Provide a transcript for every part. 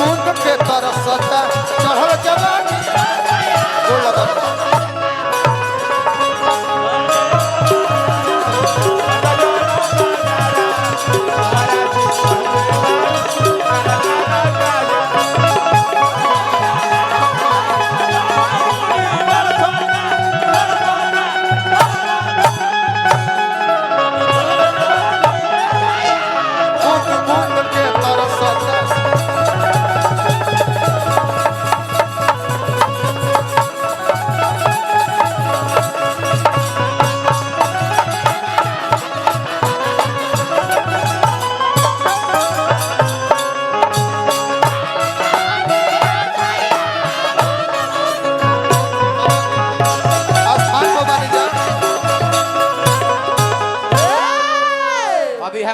बूंद के तरसता चढ़ल जवानी गोड़ लगन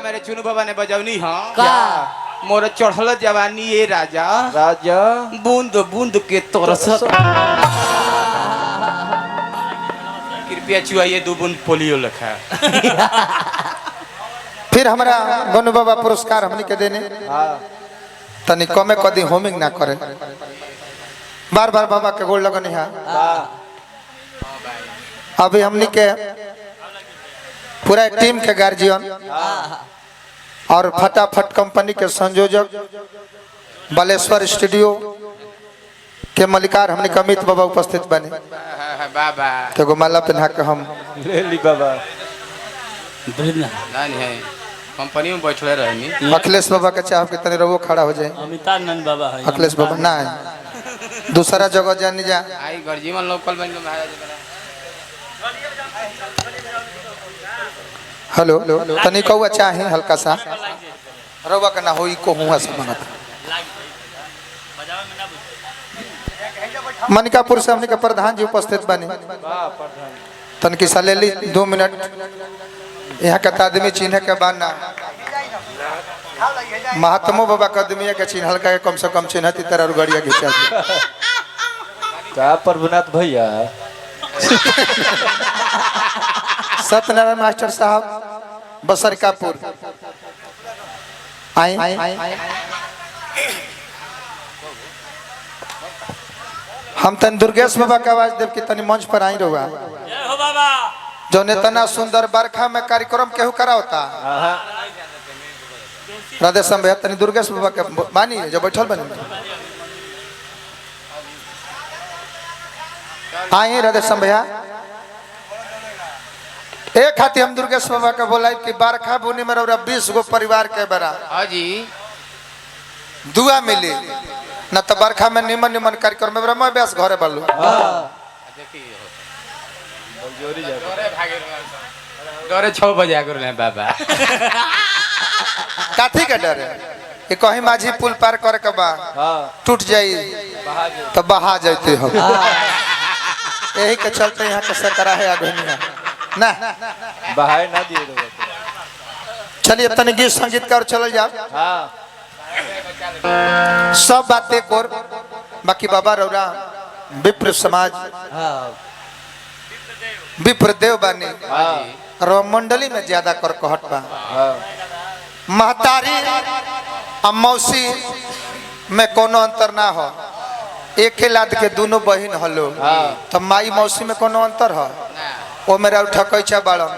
मेरे चुनू बाबा ने बजौनी हाँ का मोर चढ़ल जवानी ये राजा राजा बूंद बूंद के तरसत कृपया चुआइए 2 बूंद पोलियो लिखा फिर हमारा गनु बाबा पुरस्कार हमनी के देने तनी कमे कदी होमिंग ना करे बार बार बाबा के गोड़ लगनी है अभी हमनी के पूरा टीम के गार्जियन और फटाफट कंपनी के संयोजक बालेश्वर स्टूडियो के मलिकार हमने अमित बाबा उपस्थित बने बाबा तो गोमाला पहना के हम ले ली बाबा नहीं है कंपनी में बैठले रहनी अखिलेश बाबा के चाह के तनी रवो खड़ा हो जाए अमिताभ नंद बाबा है अखिलेश बाबा ना है दूसरा जगह जानी जा आई गर्जीवन लोकल बन के महाराज हेलो तनी कौआ चाहे हल्का सा रवा का ना होई को हुआ सब मंगत मनिकापुर से हमने के प्रधान जी उपस्थित बने तन की सलेली 2 मिनट यहाँ के आदमी चिन्ह के बाना महात्मो बाबा के आदमी के चिन्ह हल्का के कम से कम चिन्ह ती तरह गड़िया घिचा दे का प्रभुनाथ भैया सत्यनारायण मास्टर साहब बसरकापुर आए हम तन दुर्गेश बाबा के आवाज देव की तनी मंच पर आई रहुआ हो बाबा जो नेतना सुंदर बरखा में कार्यक्रम केहू करा होता राधे श्याम भैया तनी दुर्गेश बाबा के मानी जो बैठल बनी आए राधे श्याम भैया एक हाथी हम दुर्गेश बाबा के बोलाई कि बारखा बुनी में 20 गो परिवार के बरा हाँ जी दुआ मिली न तो बरखा में निमन निमन कार्यक्रम में ब्रह्म व्यास घरे बल्लू डरे 6 बजे आकर बाबा काथी के डर कि कहीं माझी पुल पार करे के बा टूट जाई तो बहा जाते हो यही के चलते यहाँ के सकरा है अघनिया ना बहाय ना दिए दो चलिए तनी गीत संगीत कर चल जाओ सब बातें कर बाकी बाबा रौरा विप्र समाज विप्र देव बानी रो मंडली में ज्यादा कर कहट बा महतारी और मौसी में कोनो अंतर ना हो एक ही लाद के दोनों बहन हलो तो माई मौसी में कोनो अंतर हो वो मेरा उठा कैचा बाड़न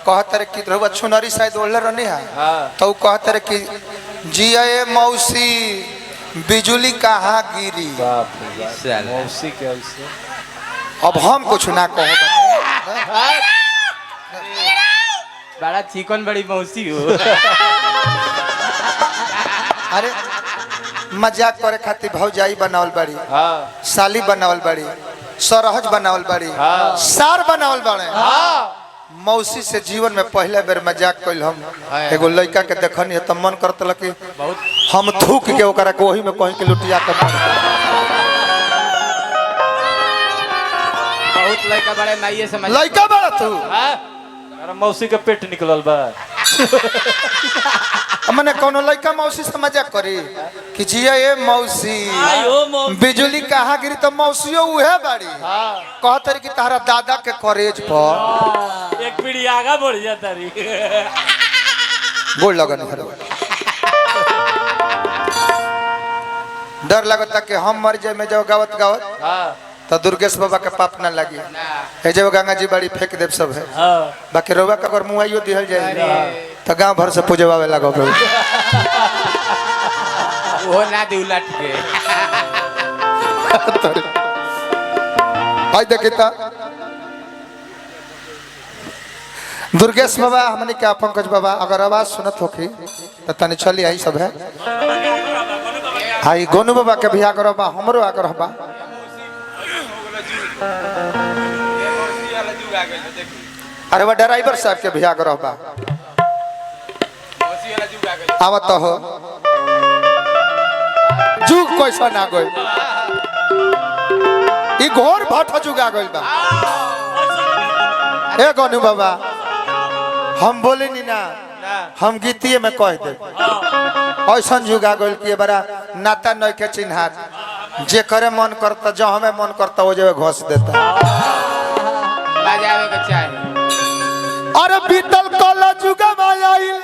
कहते कि रहुआ छुनरी शायद ओढ़ले रहनी है तो वो कहते कि जिया मौसी बिजुली कहाँ गिरी मौसी के ऐसे अब हम कुछ ना कहो बड़ा चिकन बड़ी मौसी हो अरे मजाक करे खातिर भौजाई बनावल बड़ी साली बनावल बड़ी सरहज बनावल बड़ी सार बनावल बड़े मौसी से जीवन में पहले बेर मजाक कैल हम एगो लड़का के देखनी तो मन करत कि हम थूक के ओकरा के वही में कहीं के लुटिया के बहुत लड़का बड़े माइये समझ लड़का बड़ा तू अरे मौसी का पेट निकलल बा मने कोनो लड़का मौसी से मजाक करी कि जिया ये मौसी बिजुली कहाँ गिरी तो मौसियो उहे बाड़ी कहते कि तारा दादा के कॉलेज पर एक पीढ़ी आगा बढ़ जाता रही गोड़ लगन डर लगता कि हम मर जाए में जाओ गावत गावत हाँ तो दुर्गेश बाबा के पाप ना लगी है जो गंगा जी बड़ी फेंक देव सब है हाँ बाकी रोबा का अगर मुआइयो दिहल जाए तो गांव भर से पूजवावे लगो वो ना दे उलट के भाई देखिता दुर्गेश बाबा हमने क्या पंकज बाबा अगर आवाज सुनत होखी तो तनी चली आई सब है हाई गोनू बाबा के भी आग्रह बा हमरो आग्रह बा अरे वो ड्राइवर साहब के भी आग्रह बा आवत हो जुग कैसा ना गई ई घोर भट जुगा गई बा ए गोनू बाबा हम बोले नी ना हम गीतिए में कह दे ऐसा जुगा गई कि बड़ा नाता नई के चिन्हार जे करे मन करता जो हमें मन करता वो जो घोष देता बजावे के चाहिए अरे बीतल कल जुगा मायाइल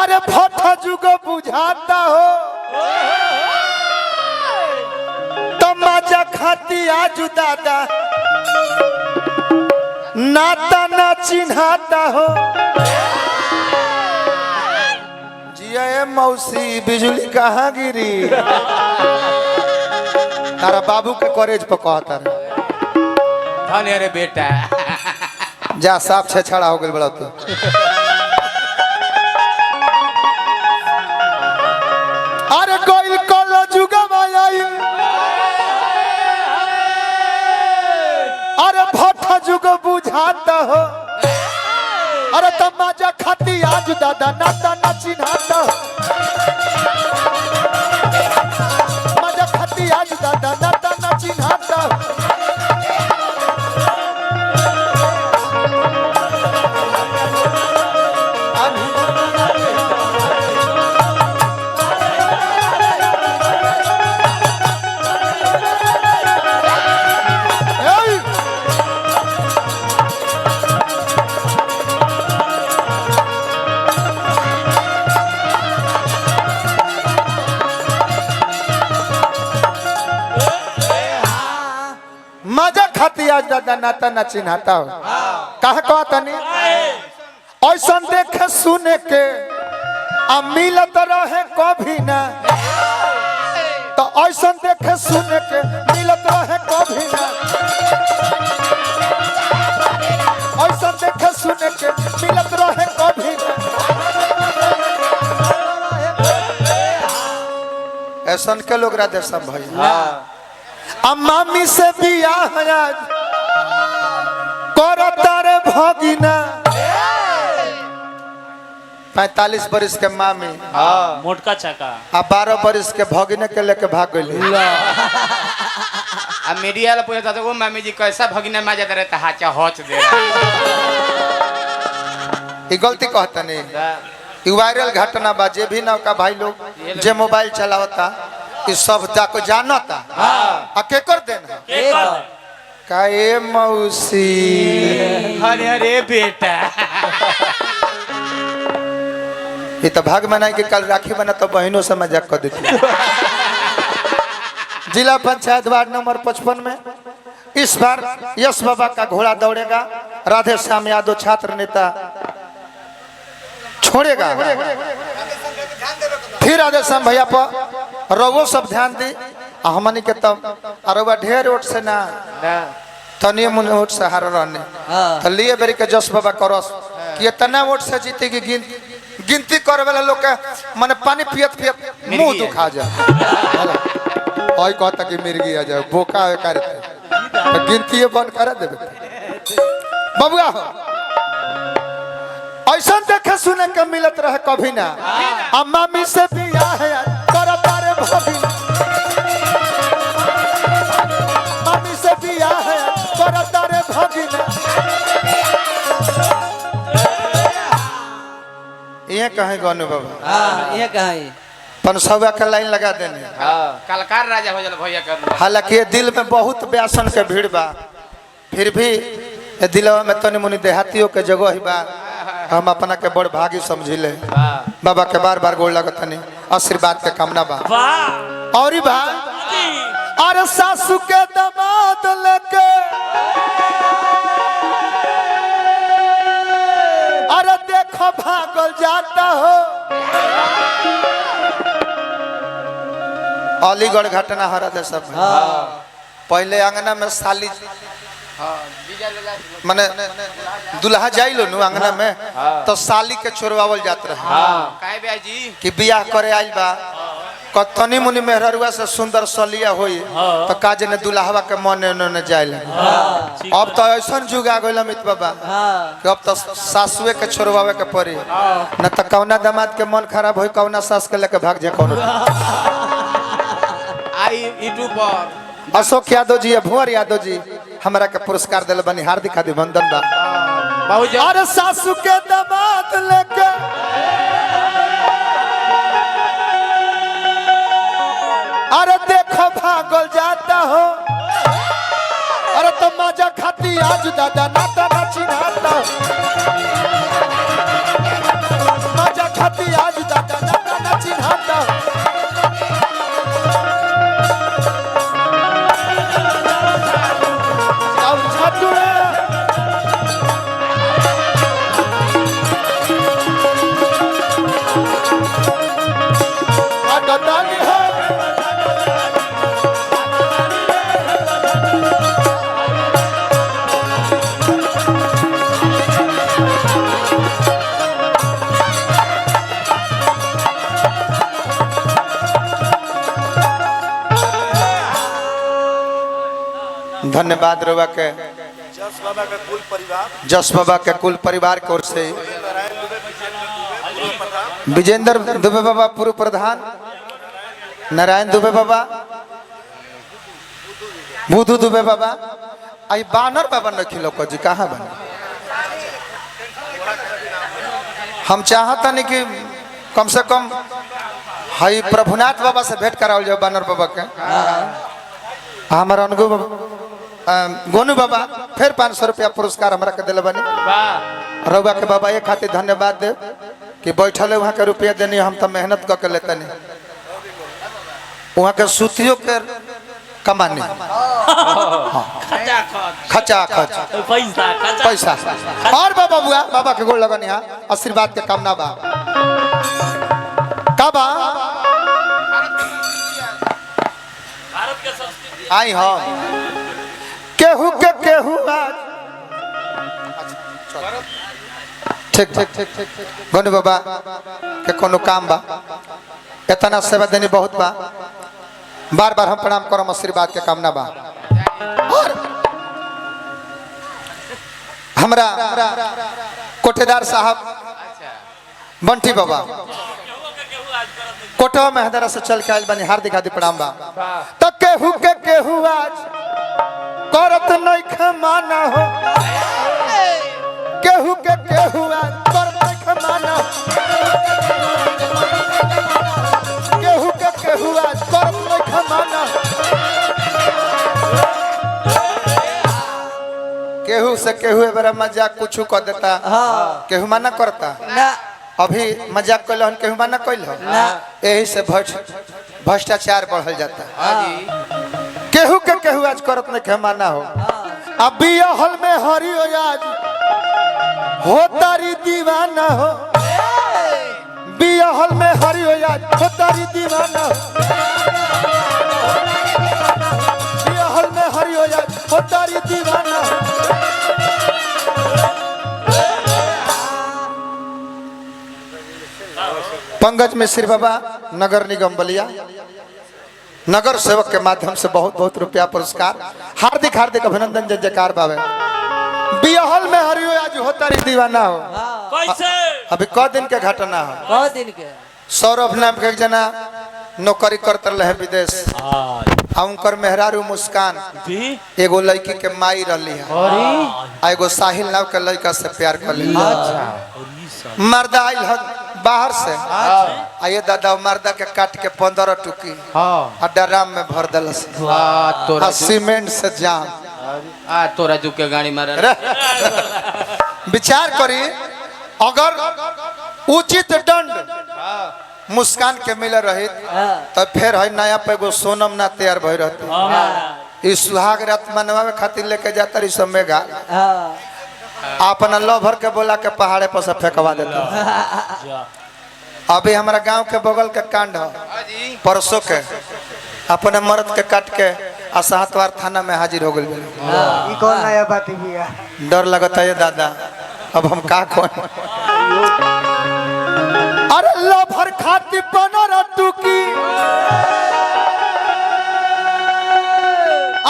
अरे भट जुग बुझाता हो तो मजा खाती आजू दादा नाता ना चिन्हाता हो जिया मौसी बिजली कहाँ गिरी तारा बाबू के कॉलेज पर कहता रहे धन्य रे बेटा जा साफ छे छड़ा हो गई बड़ा तो अरे कोई कल जुगा मायाइल अरे भट्ठा जुग बुझाता हो अरे तमाजा खाती आज दादा नाता ना चिन्हाता हो मजा खाती आज दादा नाता ना चिन्हाता हो मजा खाती आज दादा नाता ना चिन्हाता हो कहा कहता नहीं ऐसा देखे सुने के अब मिलत रहे कभी ना तो ऐसा देखे सुने के मिलत रहे कभी ना ऐसा देखे सुने के मिलत रहे कभी ना ऐसा के लोग राधे सब भाई मामी से बियाह आज करता रे भगिना 45 बरिस के मामी मोटका चका आ 12 बरिस के भगिने के लेके भाग गई अब मीडिया वाला पूछता था वो मामी जी कैसा भगिना मजा दे रहता हाचा होच दे ये गलती कहता नहीं ये वायरल घटना बा जे भी ना का भाई लोग जे मोबाइल चलावता इस सब को जानता आ के कर देना का ए मौसी अरे अरे बेटा ये तो भाग मनाई कि कल राखी बना तो बहनों से मजाक कर देती जिला पंचायत वार्ड नंबर 55 में इस बार यश बाबा का घोड़ा दौड़ेगा राधे श्याम यादव छात्र नेता छोड़ेगा फिर राधे श्याम भैया पर रवो सब ध्यान दी हमनी के तब अरवा ढेर वोट से ना तनिए मुन वोट से हार रहने तो लिए बेरी के जस बाबा करस कि इतना वोट से जीतेगी गिनती करे वाला लोग के माने पानी पियत पियत मुंह दुखा जा ओई कहता कि मिर्गी आ जाए बोका है करे तो गिनती बंद कर देबे बबुआ हो ऐसा देखे सुने के मिलत रहे कभी ना अम्मा मी से बियाह है करता रे भगिना मम्मी से बियाह है करता रे भगिना ये कहे गनु बाबा ये कहे 500 का लाइन लगा देने कलकार राजा हो जाला भैया कर हालांकि ये दिल में बहुत व्यासन के भीड़ बा फिर भी ये दिलवा में तनी मुनी देहातियों के जगह ही बा हम अपना के बड़ भागी समझिले बाबा के बार बार गोड़ लगत नहीं आशीर्वाद के कामना बा वाह और ही भाई अरे सासू के दामाद लेके अरे देखो भागल जाता हो अलीगढ़ घटना हरा दे सब पहले अंगना में साली माने दुल्हा जाई लो नु अंगना में तो साली के छोड़वावल जात रहे कि बियाह करे आइल बा कतनी मुनि मेहररुआ से सुंदर सलिया होई तो काजे ने दुल्हावा के मन ने जाइल अब तो ऐसा जुग आ गइल अमित बाबा कि अब तो सासुए के छोड़वावे के पड़ी न तो कौना दामाद के मन खराब होई कौना सास के लेके भाग जाए कौन आई यूट्यूब पर अशोक यादव जी भुवर यादव जी हमरा के पुरस्कार दिल बनी हार्दिक अभिनंदन बा बाबूजी अरे सासू के दामाद लेके अरे देखो भागल जाता हो अरे तो मजा खाती आज दादा नाता ना चिन्हाता मजा खाती आज दादा नाता ना चिन्हाता अब छतुए अगदानी है धन्यवाद रोवा के जस बाबा के कुल परिवार की ओर से विजेंद्र दुबे बाबा पूर्व प्रधान नारायण दुबे बाबा बुधू दुबे बाबा आई बानर बाबा न खिलो को जी कहाँ बने हम चाहता नहीं कि कम से कम हई प्रभुनाथ बाबा से भेंट कराओ जाओ बानर बाबा के हमारा अनुभव गोनू बाबा फिर 500 रुपया पुरस्कार हमरा के दिल बनी रउआ के बाबा ये खातिर धन्यवाद दे कि बैठल वहाँ के रुपया देनी हम तो मेहनत करके लेते नहीं वहाँ के सूतियों के कमानी खचा खच पैसा और बाबा बुआ बाबा के गोड़ लगन यहाँ आशीर्वाद के कामना बा का बा आई हम केहू के केहू आज ठीक ठीक ठीक ठीक गोनू बाबा के कोनो काम बा इतना सेवा देनी बहुत बा बार बार हम प्रणाम करम आशीर्वाद के कामना बा और हमरा कोटेदार साहब बंटी बाबा कोटवा में हैदरा से चल के आइल बनी हार्दिक हार्दिक प्रणाम बा तो केहू के केहू आज करत नहीं खमाना हो केहू के केहू आज करत नहीं खमाना केहू के केहू आज करत नहीं खमाना केहू से केहू एबरा मजाक कुछ कर देता केहू मना करता अभी मजाक कैल केहू मना कैल यही से भ्रष्टाचार बढ़ल जाता केहू के केहू आज करत नहीं खमाना हो अब बियाहल में हरी हो आज हो तारी दीवाना हो बियाहल में हरी हो आज हो तारी दीवाना हो बियाहल में हरी हो आज हो तारी दीवाना हो पंकज मिश्र बाबा नगर निगम बलिया नगर सेवक के माध्यम से बहुत बहुत रुपया पुरस्कार हार्दिक हार्दिक अभिनंदन जय जयकार बाबे बियाहल में हरियो आज होता रही दीवाना हो कैसे अभी क दिन के घटना हो बहुत दिन के सौरभ नाम के एक जना नौकरी करते रहे विदेश आ उनकर मेहरारू मुस्कान एगो लड़की के माई रही है आ एगो साहिल नाम के लड़का से प्यार कर ली मर्दा आइल बाहर से आ ये दादा मर्दा के काट के 15 टुकी आ ड्राम में भर दलस आ सीमेंट से जाम तोरा जुके गाड़ी मार विचार करी अगर उचित दंड मुस्कान के मिल रही तो फिर है नया पे एगो सोनम ना तैयार भई रहते इस सुहाग रात मनवावे खातिर लेके जाता रही सब मेगा अपना लवर के बोला के पहाड़े पर से फेंकवा देता। अभी हमारा गांव के बगल के कांड है परसों के अपने मर्द के काट के असहतवार थाना में हाजिर हो गई। कौन नया बात भी है? डर लगता है दादा अब हम का कौन। अरे लवर खाती बनर टुकी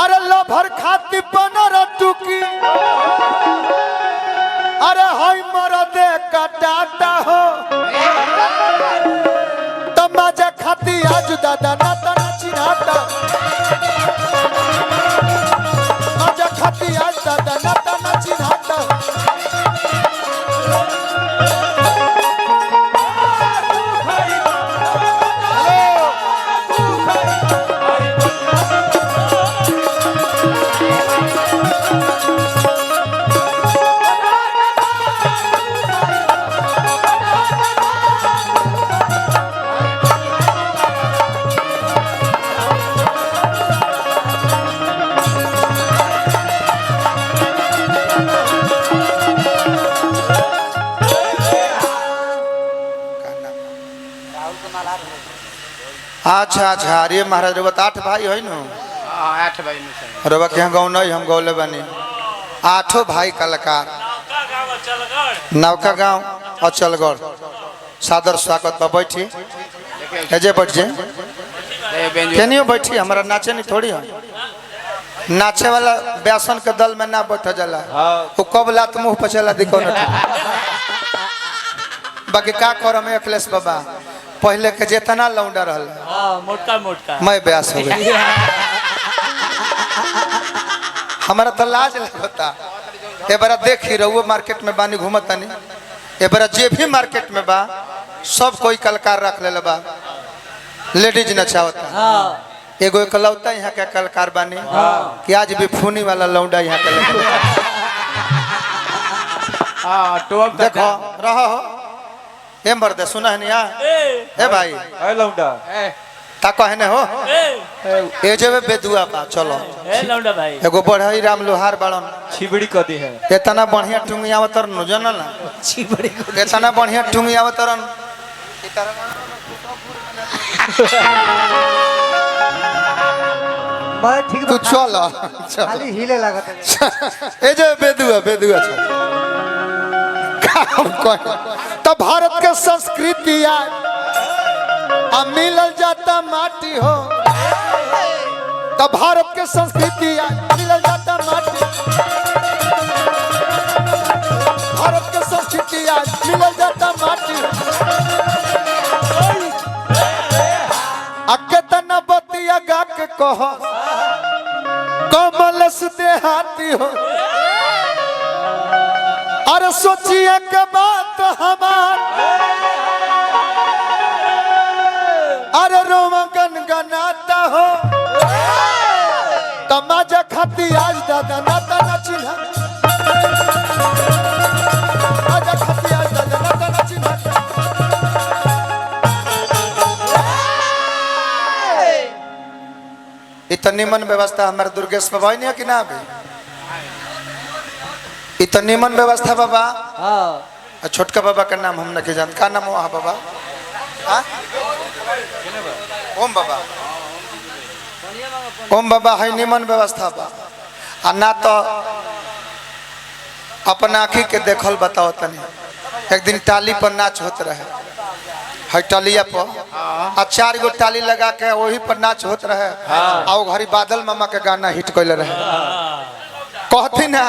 अरे लवर खाती बनर टुकी अरे हाय मरदे कटाता हो तमाजा खाती आज दादा नाता चिन्हाता मजा खाती आज दादा नाता चिन्हाता। अच्छा अच्छा अरे महाराज रउआ 8 भाई है ना? 8 भाई में से रउआ के यहाँ गाँव नहीं हम गौले बनी 8 भाई कलाकार नौका गाँव अचलगढ़ सादर स्वागत पर बैठी एजे बैठ जे केनियो बैठी हमारा नाचे नहीं थोड़ी है नाचे वाला व्यासन के दल में ना बैठ जाला वो कब लात मुंह पर चला दिखो न बाकी का करम अखिलेश बाबा पहले के जितना लौंडा रहल मोटका मोटका मैं ब्यास हो गई हमारा तो लाज लगता ए बार देखी रहुआ मार्केट में बानी घूमता नहीं ए बार जे भी मार्केट में बा सब कोई कलाकार रख ले बा लेडीज नचावता एगो इकलौता यहाँ के कलाकार बानी कि आज भी फूनी वाला लौंडा यहाँ के देखो रहो ए मर्दे सुना है नहीं ए भाई ए लौंडा ता कहने हो ए जेबे बेदुआ बा चलो ए लौंडा भाई एगो बढ़ई राम लोहार बाड़न छिबड़ी कदी है इतना बढ़िया टुंगी आवतर न जानल ना इतना बढ़िया टुंगी आवतरन मैं ठीक तू चल खाली हिले लागत है। ए जे बेदुआ बेदुआ चल काम कोई तो भारत के संस्कृति आ मिलल जाता माटी हो तो भारत के संस्कृति मिलल जाता माटी भारत के संस्कृति मिलल जाता माटी अकेतना बतिया गा के कह कमल से देहाती हो अरे सोचिए के बात हमार अरे रोमा गनगनाता हो तमाजा खाती आज दादा नाता ना चिन्हा तमाजा खाती आज दादा नाता ना चिन्हा इतनी मन व्यवस्था हमारे दुर्गेश बाबा नहीं है कि ना अभी इतनी मन व्यवस्था बाबा छोटका बाबा का नाम हम नहीं जानते का नाम वहाँ बाबा ओम बाबा ओम बाबा है निमन व्यवस्था बा आ ना तो अपना आँखी के देखल बताओ तनी एक दिन टाली पर नाच होते रहे है टलिया पर आ 4 गो टाली लगा के वही पर नाच होते रहे आ वो घड़ी बादल मामा के गाना हिट कैले रहे कहती ना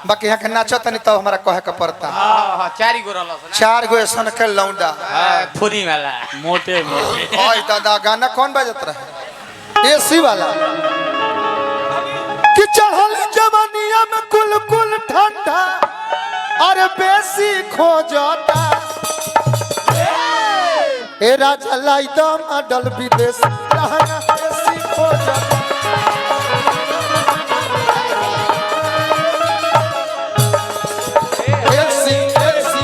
बाकी यहाँ के नाचो तनी तो हमारा कहे के पड़ता 4 गो रहल 4 गो ऐसा के लौंडा फुरी वाला मोटे मोटे ओए दादा गाना कौन बजत रहे एसी वाला कि चढ़ल जवानिया में कुल कुल ठंडा अरे बेसी खो जाता ए राजा लाई दम अडल विदेश रहना बेसी खो जाता एसी एसी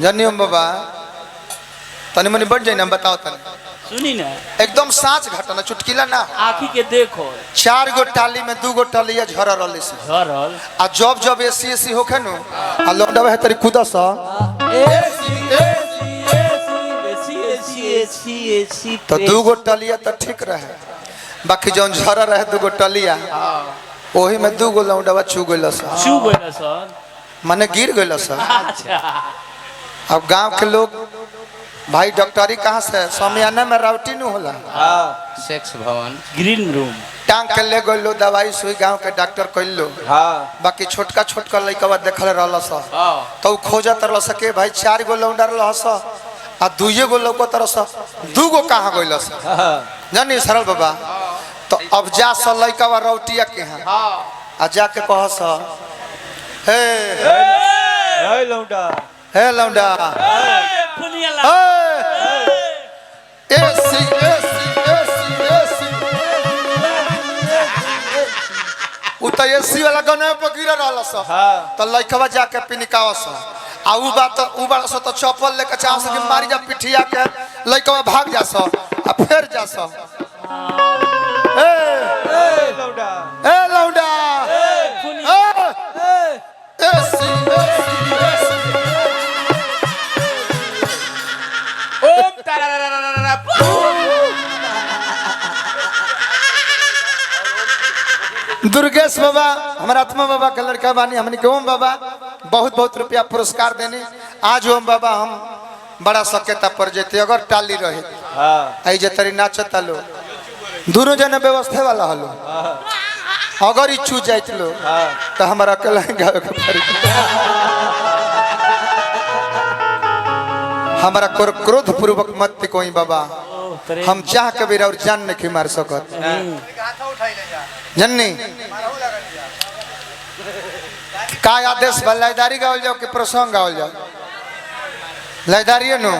जनियो बाबा तनी मनी बढ़ जाए ना बताओ तनी सुनी ना एकदम साँच घटना चुटकिला ना आँखी के देखो 4 गो टाली में 2 गो टलिया झर रही से झरल आ जब एसी होखे नु आ लौंडा है तरी खुदा सा तो 2 गो टलिया तो ठीक रहे बाकी जौन झर रहे 2 गो टलिया ओही में 2 गो लौंडा चू गइल सा चू गइल सन माने गिर गइल सा अच्छा अब गांव के लोग भाई डॉक्टरी कहाँ से समियाना में राउटी नहीं होला हाँ सेक्स भवन ग्रीन रूम टांग के ले गइलो दवाई सुई गांव के डॉक्टर कइलो हाँ बाकी छोटका लइका देखल रहल सा हाँ तो खोजत रह सके भाई 4 गो लौंडा रह सा आ 2 गो लौको तरह सा 2 गो कहाँ गइल सा हाँ जानी सरल बाबा तो अब जा सा लइका वा रौटिया के हैं आ जाके कह सा हे लौंडा लौंडा फुनिया एसी उ तो एसी वाला गने पर गिर रहल सा हाँ तो लइकवा जाके पिनिकावा सा आ उ बात सा तो चप्पल लेके चाह से कि मारी जा पिठिया के लइकवा भाग जा सा आ फिर जा सा लौंडा लौंडा एसी ओम तारारारारारा दुर्गेश बाबा हमारा आत्मा बाबा का लड़का बानी हमने के ओम बाबा बहुत रुपया पुरस्कार देने आज ओम बाबा हम बड़ा सकेता पर जेते अगर टाली रहे हाँ आई जे तरी नाचता लो दोनों जने व्यवस्था वाला हलो अगर इच्छू जाइत लो तो हमारा अकेला ही गावे के पड़ी हमारा क्रोध पूर्वक मत कोई बाबा हम चाह के भी और जान नहीं मार सकत जन्नी का आदेश बा लयदारी गावल जाओ कि प्रसंग गावल जाओ लयदारी नो